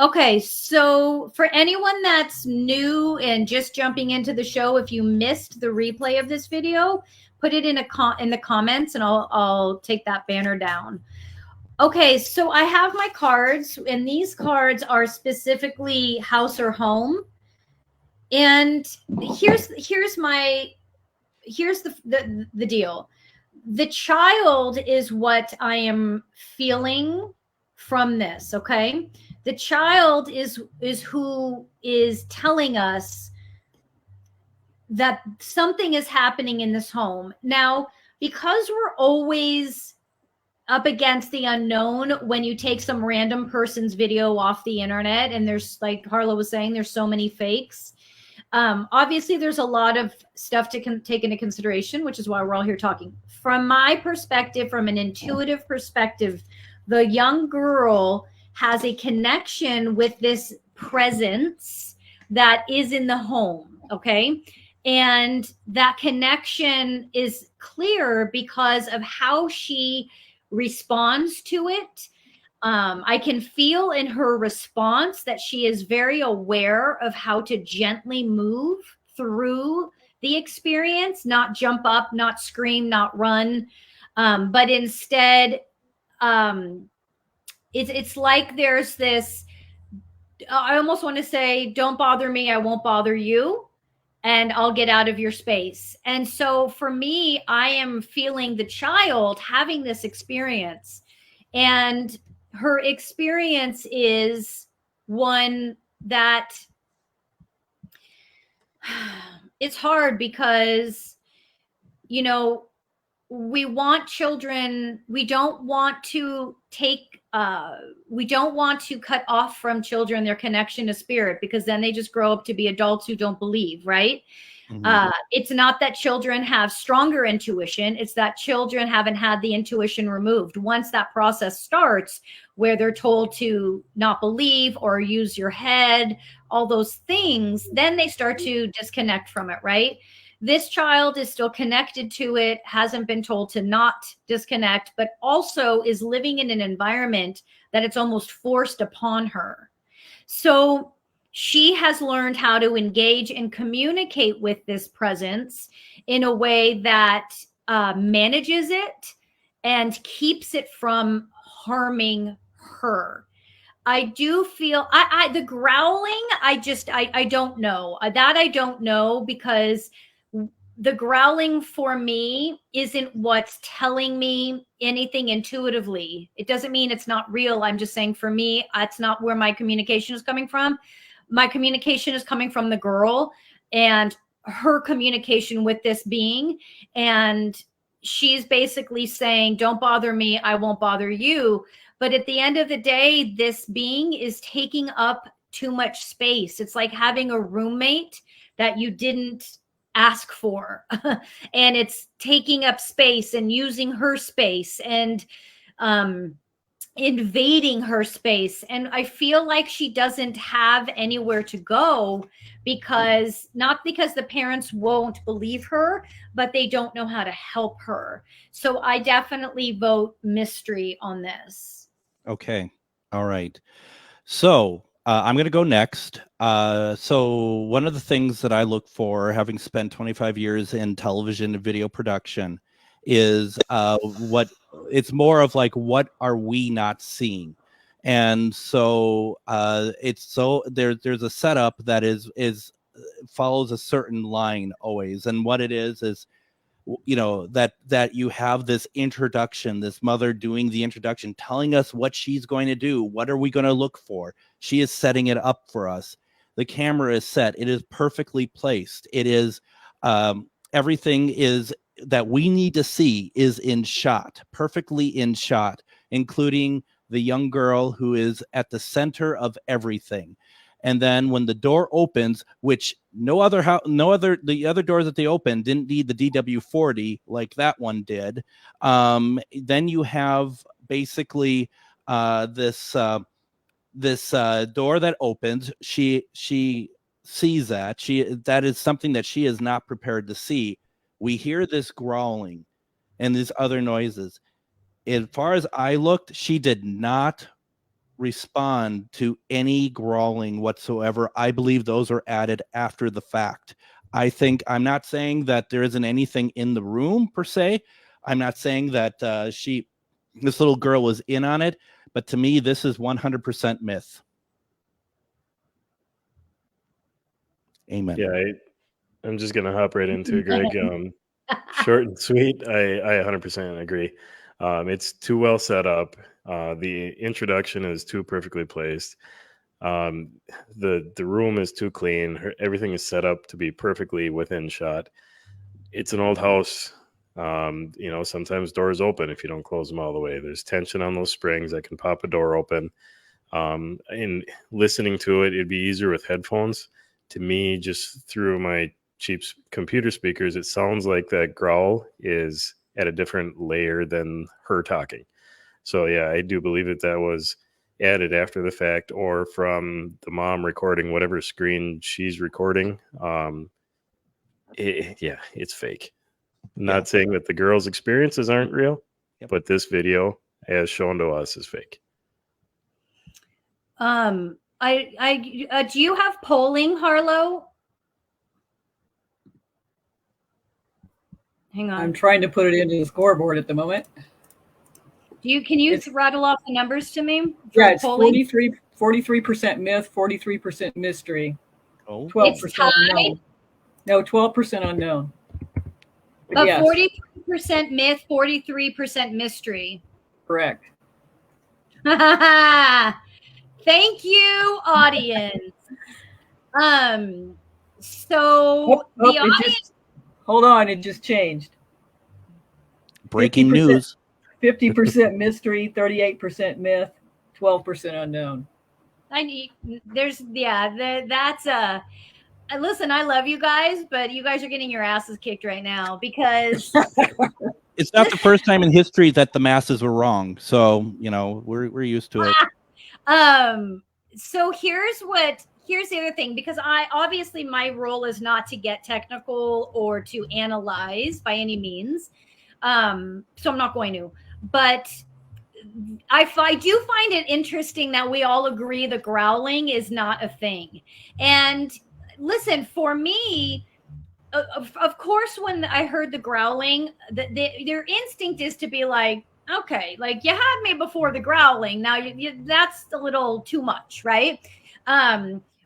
Okay, so for anyone that's new and just jumping into the show, if you missed the replay of this video, put it in the comments, and I'll take that banner down. Okay, so I have my cards, and these cards are specifically house or home. And here's the deal. The child is what I am feeling from this, okay? The child is who is telling us that something is happening in this home. Now, because we're always up against the unknown when you take some random person's video off the internet, and there's, like Harlow was saying, there's so many fakes. Obviously, there's a lot of stuff to take into consideration, which is why we're all here talking. From my perspective, from an intuitive perspective, the young girl has a connection with this presence that is in the home, okay? And that connection is clear because of how she responds to it. I can feel in her response that she is very aware of how to gently move through the experience, not jump up, not scream, not run, but instead, it's like there's this, I almost want to say, don't bother me, I won't bother you, and I'll get out of your space. And so for me, I am feeling the child having this experience, and her experience is one that it's hard because, you know, we want children, we don't want to cut off from children their connection to spirit, because then they just grow up to be adults who don't believe, right? Mm-hmm. It's not that children have stronger intuition, it's that children haven't had the intuition removed. Once that process starts, where they're told to not believe or use your head, all those things, then they start to disconnect from it, right? This child is still connected to it, hasn't been told to not disconnect, but also is living in an environment that it's almost forced upon her. So she has learned how to engage and communicate with this presence in a way that manages it and keeps it from harming her. I do feel the growling, I don't know. That I don't know, because the growling for me isn't what's telling me anything intuitively. It doesn't mean it's not real. I'm just saying, for me, that's not where my communication is coming from. My communication is coming from the girl and her communication with this being. And she's basically saying, don't bother me, I won't bother you. But at the end of the day, this being is taking up too much space. It's like having a roommate that you didn't ask for, and it's taking up space and using her space and invading her space. And I feel like she doesn't have anywhere to go, because not because the parents won't believe her, but they don't know how to help her. So I definitely vote mystery on this. Okay. All right. So I'm going to go next. So one of the things that I look for, having spent 25 years in television and video production, is what it's more of like, what are we not seeing? And so there's a setup that is follows a certain line always. And what it is, you know, that you have this introduction, this mother doing the introduction, telling us what she's going to do. What are we going to look for? She is setting it up for us. The camera is set. It is perfectly placed. It is everything is that we need to see is in shot, perfectly in shot, including the young girl who is at the center of everything. And then when the door opens, which the other doors that they opened didn't need the DW40 like that one did. Then you have basically this door that opens. She sees that is something that she is not prepared to see. We hear this growling and these other noises. As far as I looked, she did not respond to any growling whatsoever. I believe those are added after the fact. I'm not saying that there isn't anything in the room per se. I'm not saying that this little girl was in on it, but to me, this is 100% myth. Amen. Yeah, I'm just gonna hop right into it, Greg. Short and sweet. I 100% agree. It's too well set up. The introduction is too perfectly placed. The room is too clean. Everything is set up to be perfectly within shot. It's an old house. Sometimes doors open if you don't close them all the way. There's tension on those springs that can pop a door open. And listening to it, it'd be easier with headphones. To me, just through my cheap computer speakers, it sounds like that growl is at a different layer than her talking. So yeah, I do believe that was added after the fact or from the mom recording whatever screen she's recording. It's fake. Not saying that the girl's experiences aren't real, but this video, as shown to us, is fake. Do you have polling, Harlow? Hang on. I'm trying to put it into the scoreboard at the moment. Can you rattle off the numbers to me? Yeah, it's 43% myth, 43% mystery. 12% unknown. No, 12% unknown. But yes. 43% myth, 43% mystery. Correct. Thank you, audience. So the audience. Hold on, it just changed. Breaking news. 50% mystery, 38% myth, 12% unknown. Listen, I love you guys, but you guys are getting your asses kicked right now because it's not the first time in history that the masses were wrong. So, we're used to it. So here's the other thing, because my role is not to get technical or to analyze by any means. So I'm not going to, but I do find it interesting that we all agree the growling is not a thing. And listen, for me, of course, when I heard the growling, their instinct is to be like, okay, like you had me before the growling. Now that's a little too much, right?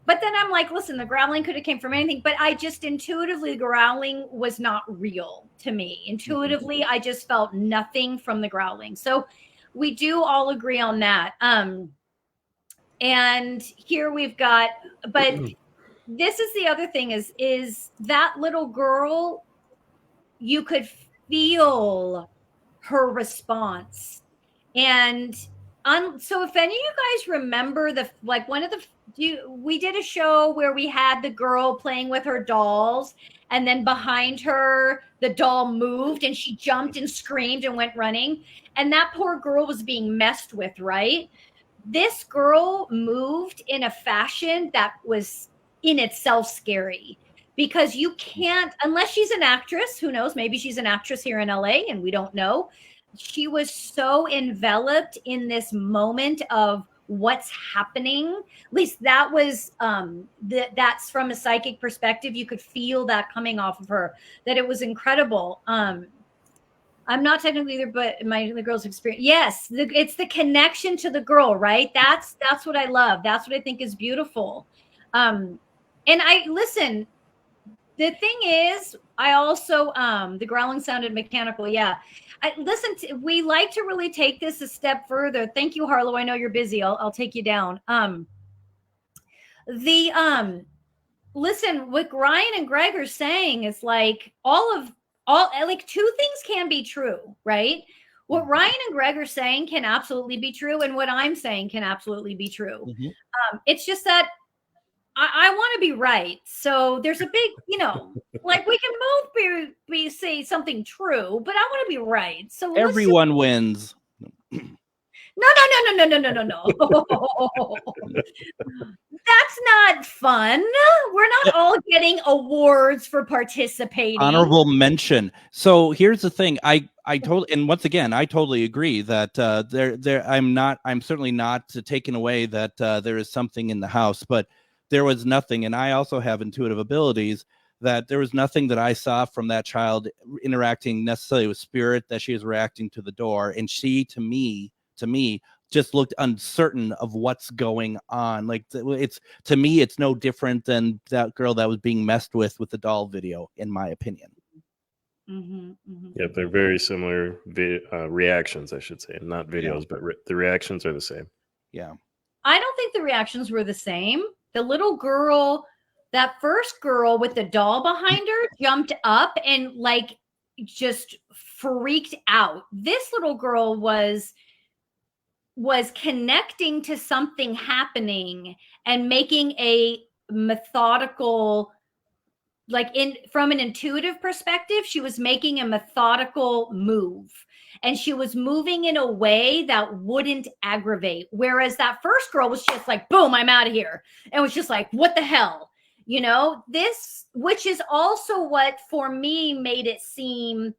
But then I'm like, listen, the growling could have came from anything, but I just intuitively, growling was not real to me. Intuitively, I just felt nothing from the growling. So we do all agree on that. And here we've got, but this is the other thing is that little girl, you could feel her response. And so if any of you guys remember we did a show where we had the girl playing with her dolls, and then behind her, the doll moved and she jumped and screamed and went running. And that poor girl was being messed with, right? This girl moved in a fashion that was in itself scary, because you can't, unless she's an actress, who knows, maybe she's an actress here in LA and we don't know. She was so enveloped in this moment of what's happening. At least that was that's from a psychic perspective. You could feel that coming off of her, that it was incredible. I'm not technically either, but the girl's experience. Yes, it's the connection to the girl, right? That's what I love. That's what I think is beautiful. And I listen. The thing is, I also the growling sounded mechanical. Yeah. We like to really take this a step further. Thank you, Harlow. I know you're busy. I'll take you down. Listen, what Ryan and Greg are saying is like like two things can be true, right? What Ryan and Greg are saying can absolutely be true, and what I'm saying can absolutely be true. Mm-hmm. It's just that I want to be right. So there's a big, like we can both be say something true, but I want to be right. So let's Everyone wins. No. That's not fun. We're not all getting awards for participating. Honorable mention. So here's the thing. I totally, and once again, I totally agree that I'm certainly not taking away that there is something in the house, but there was nothing. And I also have intuitive abilities, that there was nothing that I saw from that child interacting necessarily with spirit, that she was reacting to the door. And she, to me, just looked uncertain of what's going on. Like, it's, to me, it's no different than that girl that was being messed with the doll video, in my opinion. Yeah, they're very similar reactions, I should say, not videos, but the reactions are the same. Yeah. I don't think the reactions were the same. The little girl, that first girl with the doll behind her, jumped up and like just freaked out. This little girl was connecting to something happening and making a methodical, like from an intuitive perspective, she was making a methodical move, and she was moving in a way that wouldn't aggravate. Whereas that first girl was just like, boom, I'm out of here. And was just like, what the hell? This, which is also what for me made it seem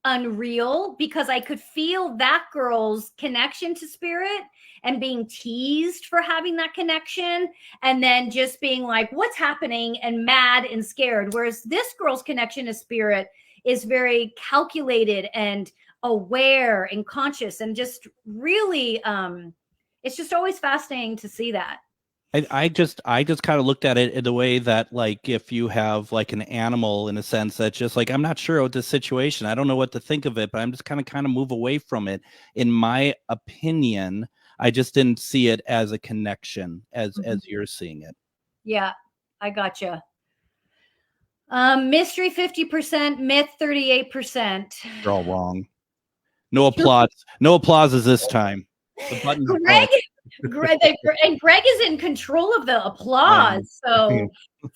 unreal, because I could feel that girl's connection to spirit and being teased for having that connection, and then just being like, what's happening, and mad and scared. Whereas this girl's connection to spirit is very calculated and aware and conscious, and just really it's just always fascinating to see that. I just kind of looked at it in the way that, like, if you have like an animal, in a sense, that's just like, I'm not sure what the situation, I don't know what to think of it, but I'm just kind of move away from it. In my opinion, I just didn't see it as a connection as you're seeing it. Yeah, I gotcha. Mystery 50%, myth 38%. You're all wrong. No applause. No applauses this time. The button's Greg is in control of the applause. So,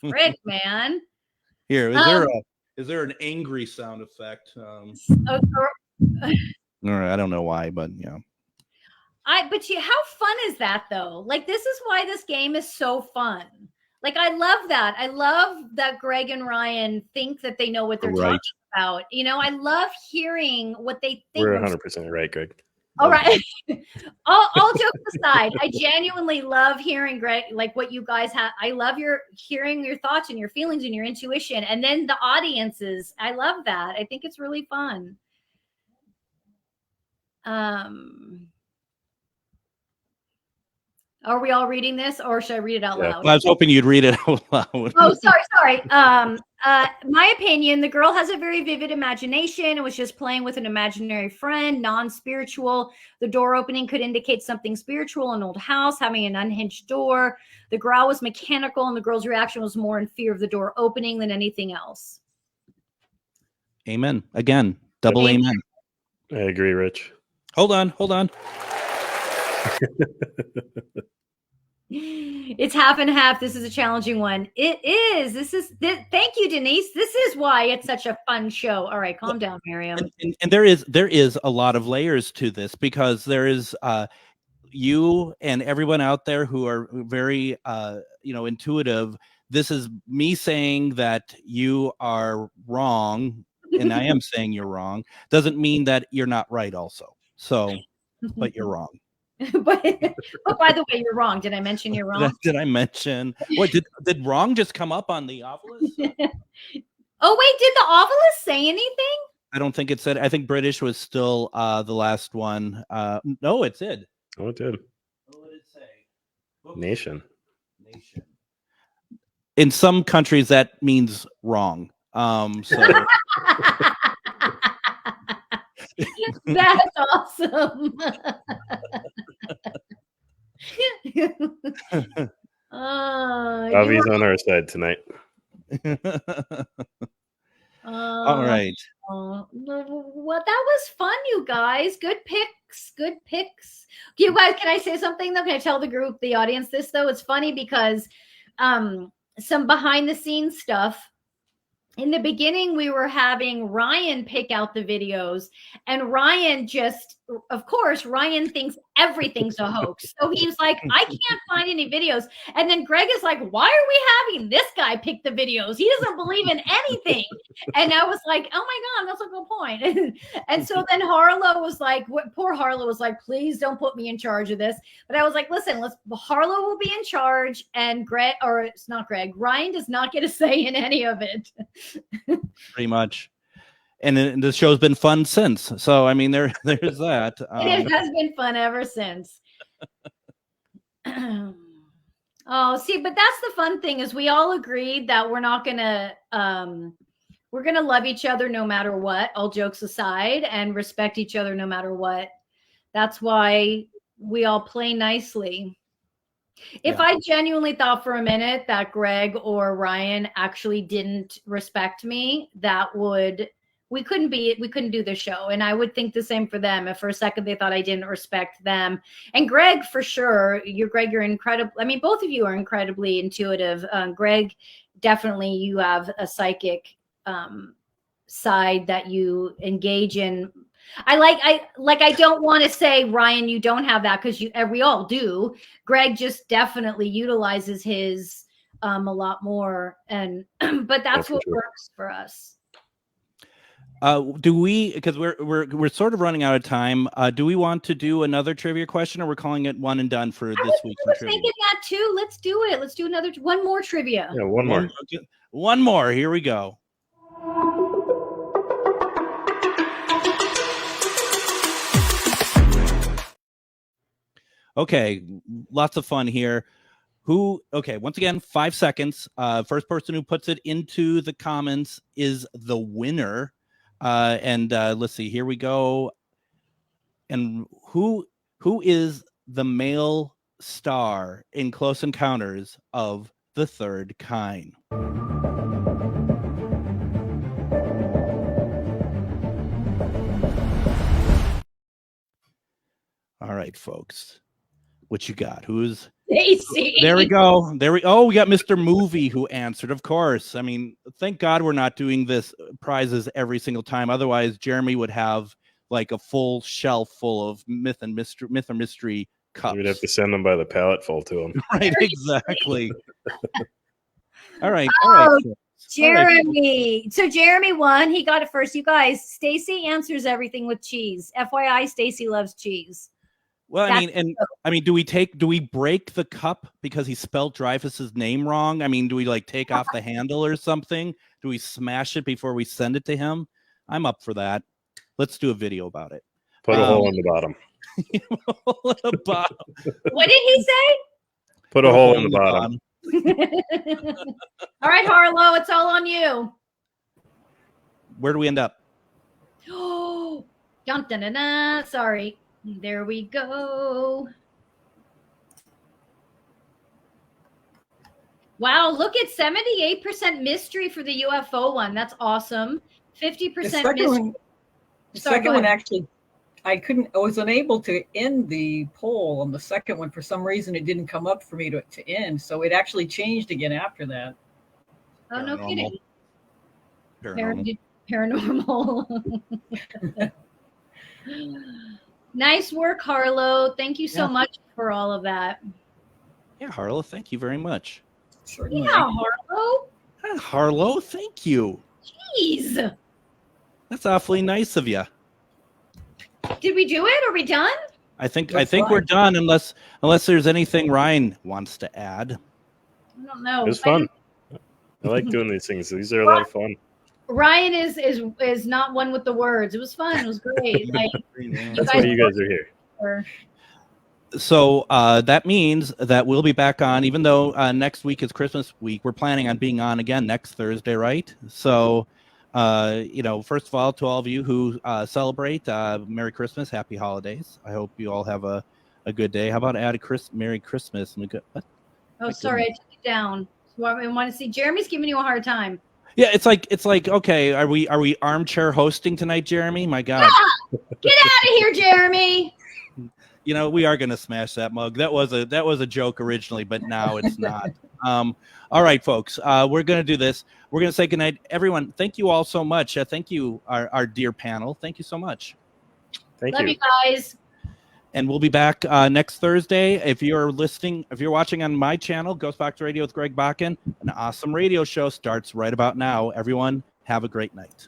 Greg, man. Here, is there an angry sound effect? All right, I don't know why, but yeah. How fun is that though? Like, this is why this game is so fun. Like, I love that. I love that Greg and Ryan think that they know what they're talking about. I love hearing what they think. We're 100% right, Greg. All right. all jokes aside, I genuinely love hearing, Greg, like what you guys have. I love hearing your thoughts and your feelings and your intuition. And then the audiences, I love that. I think it's really fun. Are we all reading this, or should I read it out loud? I was hoping you'd read it out loud. Oh, sorry. My opinion, the girl has a very vivid imagination and was just playing with an imaginary friend, non-spiritual. The door opening could indicate something spiritual, an old house having an unhinged door. The growl was mechanical, and the girl's reaction was more in fear of the door opening than anything else. Amen. Again, double amen. I agree, Rich. Hold on. It's half and half. This is a challenging one. It is. Thank you, Denise. This is why it's such a fun show. All right, calm down, Miriam. And there is a lot of layers to this, because there is you and everyone out there who are very intuitive. This is me saying that you are wrong, and I am saying you're wrong. Doesn't mean that you're not right also. So, but you're wrong. but by the way, you're wrong. Did I mention you're wrong? Did I mention? What did wrong just come up on the Ovilus? Oh wait, did the Ovilus say anything? I don't think it said. I think British was still the last one. No, it did. Oh, it did. What did it say? Nation. In some countries, that means wrong. So. That's awesome. Avi's on our side tonight. All right. Well, that was fun, you guys. Good picks. You guys, can I say something though? Can I tell the audience this though? It's funny because some behind the scenes stuff. In the beginning, we were having Ryan pick out the videos, and Ryan just, of course, Ryan thinks everything's a hoax. So he's like, I can't find any videos. And then Greg is like, why are we having this guy pick the videos? He doesn't believe in anything. And I was like, oh my God, that's a good point. And so then Harlow was like, poor Harlow was like, please don't put me in charge of this. But I was like, listen, Harlow will be in charge, and it's not Greg, Ryan does not get a say in any of it. Pretty much. And the show's been fun since. So I mean, there's that. It has been fun ever since. Oh, see, but that's the fun thing, is we all agreed that we're gonna love each other no matter what, all jokes aside, and respect each other no matter what. That's why we all play nicely. If I genuinely thought for a minute that Greg or Ryan actually didn't respect me, we couldn't do the show. And I would think the same for them if for a second they thought I didn't respect them. And Greg, for sure, you're incredible. I mean, both of you are incredibly intuitive. Greg, definitely you have a psychic side that you engage in. I don't want to say, Ryan, you don't have that, because we all do. Greg just definitely utilizes his a lot more, but that's what works for us. Do we, because we're sort of running out of time, do we want to do another trivia question, or we're calling it one and done for this week's trivia? I was thinking that too. Let's do it. Let's do one more trivia. Yeah, one more. One more. Here we go. Okay, lots of fun here. Once again, 5 seconds. First person who puts it into the comments is the winner. Let's see, here we go. And who is the male star in Close Encounters of the Third Kind? All right, folks. What you got? Who's Stacy? There we go. We got Mr. Movie who answered, of course. I mean, thank God we're not doing this prizes every single time. Otherwise, Jeremy would have like a full shelf full of myth or mystery cups. We'd have to send them by the pallet full to him. Right, exactly. All right. Jeremy. So Jeremy won. He got it first. You guys, Stacy answers everything with cheese. FYI, Stacy loves cheese. Well, I mean, do we break the cup because he spelled Dreyfus's name wrong? I mean, do we like take off the handle or something? Do we smash it before we send it to him? I'm up for that. Let's do a video about it. Put a hole in the bottom. What did he say? Put a hole in the bottom. All right, Harlow, it's all on you. Where do we end up? Oh, dun, dun, dun, dun. Sorry. There we go. Wow, look at 78% mystery for the UFO one. That's awesome. 50% mystery. The second one actually, I was unable to end the poll on the second one. For some reason, it didn't come up for me to end. So it actually changed again after that. Oh, no kidding. Paranormal. Nice work, Harlow. Thank you so much for all of that. Yeah, Harlow, thank you very much. Certainly. Yeah, Harlow. Harlow, thank you. Jeez. That's awfully nice of you. Did we do it? Are we done? I think we're done unless there's anything Ryan wants to add. I don't know. It was fun. I like doing these things. These are a lot of fun. Ryan is not one with the words. It was fun. It was great. That's why you guys are here. So that means that we'll be back on, even though next week is Christmas week. We're planning on being on again next Thursday, right? So, first of all, to all of you who celebrate, Merry Christmas, Happy Holidays. I hope you all have a good day. How about Merry Christmas? Oh, sorry, I took it down. I want to see. Jeremy's giving you a hard time. Yeah, it's like okay, are we armchair hosting tonight, Jeremy? My God. Yeah! Get out of here, Jeremy. You know, we are going to smash that mug. That was a joke originally, but now it's not. All right, folks, we're going to do this. We're going to say goodnight. Everyone, thank you all so much. Thank you, our dear panel. Thank you so much. Thank Love you. you guys. And we'll be back next Thursday. If you're watching on my channel, Ghost Box Radio with Greg Bakken, an awesome radio show starts right about now. Everyone, have a great night.